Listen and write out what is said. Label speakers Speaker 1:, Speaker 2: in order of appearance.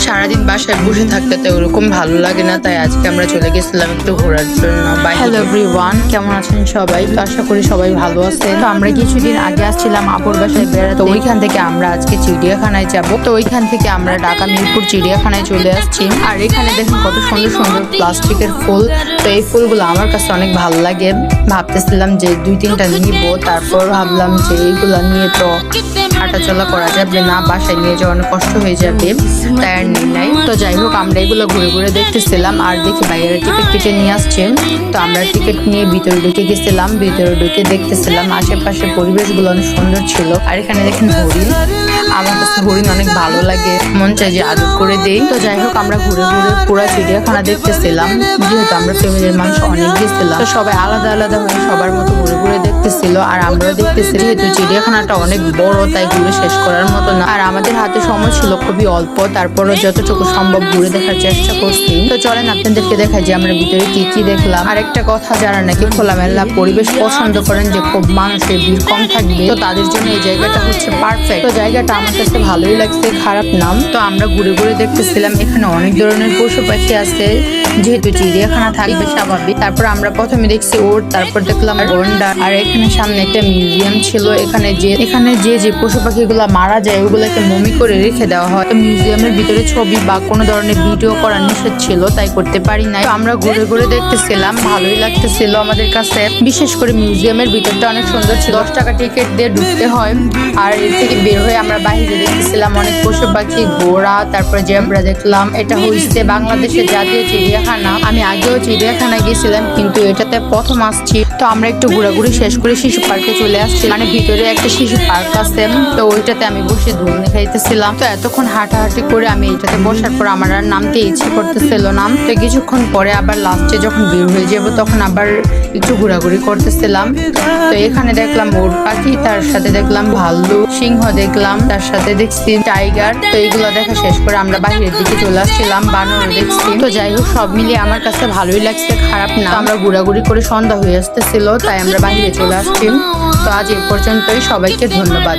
Speaker 1: সারাদিন বাসায় বসে থাকতে তো ওরকম ভালো লাগে না, তাই আজকে আমরা চলে গেছিলাম একটু ঘোরার জন্য। হ্যালো এভরিওয়ান, কেমন আছেন সবাই? তো আশা করি সবাই ভালো আছেন। তো আমরা কিছুদিন আগে আসছিলাম আপুর বাসায় বেড়াতে, ওইখান থেকে আমরা আজকে চিড়িয়াখানায় যাব। তো ওইখান থেকে আমরা ঢাকা মিরপুর চিড়িয়াখানায় চলে আসছি। আর এখানে দেখুন কত সুন্দর সুন্দর প্লাস্টিকের ফুল। তো এই ফুলগুলো আমার কাছে অনেক ভালো লাগে। ভাবতেছিলাম যে 2-3টা নিব, তারপর ভাবলাম যে এইগুলা নিয়ে তো হাঁটাচলা করা যাবে না, বাসায় নিয়ে যাওয়া অনেক কষ্ট হয়ে যাবে, তাই আর নিই নাই। তো যাই হোক, আমরা এগুলো ঘুরে ঘুরে দেখতেছিলাম আর দেখি বাইরে টিকিট কেটে নিয়ে আসছে। তো আমরা টিকিট নিয়ে ভিতরে ঢুকে গেছিলাম, ভিতরে ঢুকে দেখতেছিলাম আশেপাশে পরিবেশগুলো অনেক সুন্দর ছিল। আর এখানে দেখেন হরিণ, আমার কাছে হরিণ অনেক ভালো লাগে, মন চাই যে আদর করে দেই। তো যাই হোক, আমরা ঘুরে ঘুরে পুরো চিড়িয়াখানা দেখতেছিলাম, যেহেতু আমরা ফ্যামিলির মানুষ অনেক গেছিলাম। তো সবাই আলাদা আলাদা হয়ে সবার মতো ঘুরে ঘুরে দেখতেছিল আর আমরাও দেখতেছি। যেহেতু চিড়িয়াখানাটা অনেক বড়, তাই ঘুরে শেষ করার মতো না। আর আমাদের হাতে সময় ছিল খুবই অল্প, তারপরও যতটুকু সম্ভব ঘুরে দেখার চেষ্টা করছি। তো চলেন আপনাদেরকে দেখাই যে আমরা ভিতরে কি কি দেখলাম। আর একটা কথা, যারা নাকি খোলামেলা পরিবেশ পছন্দ করেন, যে খুব মানুষের ভিড় কম থাকবে, তো তাদের জন্য এই জায়গাটা হচ্ছে পারফেক্ট। তো জায়গাটা আমার কাছে ভালোই লাগছে, খারাপ নাম। তো আমরা ঘুরে ঘুরে দেখতেছিলাম, এখানে অনেক ধরনের পশু পাখি আছে, যেহেতু চিড়িয়াখানা থাকবে স্বাভাবিক। তারপর আমরা প্রথমে দেখছি ওট, তারপর দেখলাম গন্ডার। আর এখানে সামনে একটা মিউজিয়াম ছিল, এখানে যে পশু পাখিগুলো মারা যায় ওগুলোকে মমি করে রেখে দেওয়া হয়। তো মিউজিয়ামের ভিতরে ছবি বা কোনো ধরনের ভিডিও করা নিষেধ ছিল, তাই করতে পারি নাই। তো আমরা ঘুরে ঘুরে দেখতেছিলাম, ভালোই লাগতেছিল আমাদের কাছে। বিশেষ করে মিউজিয়ামের ভিতরটা অনেক সুন্দর ছিল। 10 টাকা টিকিট দিয়ে ঢুকতে হয়। আর এর থেকে বের হয়ে আমরা বাইরে দেখতেছিলাম অনেক পশু পাখি, ঘোড়া, তারপরে জেব্রা দেখলাম। এটা হচ্ছে বাংলাদেশের জাতীয় চিড়িয়াখানা। আমি আগেও চিড়িয়াখানায় গেছিলাম, কিন্তু এটাতে প্রথম আসছি। তো আমরা একটু ঘোরাঘুরি শেষ করে শিশু পার্কে চলে আসছি। মানে ভিতরে একটা শিশু পার্ক আছে, তো ওইটাতে আমি বসে ধুলনি খাইতেছিলাম। তো এতক্ষণ হাঁটাহাঁটি করে আমি এটাতে বসার পর আমার আর নামতে ইচ্ছে করতেছিল না। তো কিছুক্ষণ পরে আবার লাস্টে যখন বের হয়ে যাব, তখন আবার একটু ঘোরাঘুরি করতেছিলাম। তো এখানে দেখলাম উট পাখি, তার সাথে দেখলাম ভাল্লুক, সিংহ দেখলাম, তার সাথে দেখছি টাইগার। তো এইগুলো দেখা শেষ করে আমরা বাইরের দিকে চলে আসছিলাম, বানর দেখছি। তো যাই হোক, সব মিলিয়ে আমার কাছে ভালোই লাগছে, খারাপ না। আমরা ঘোরাঘুরি করে সন্ধ্যা হয়ে আসতেছিল, তাই আমরা বাইরে চলে আসছি। তো আজ এ পর্যন্তই, সবাইকে ধন্যবাদ।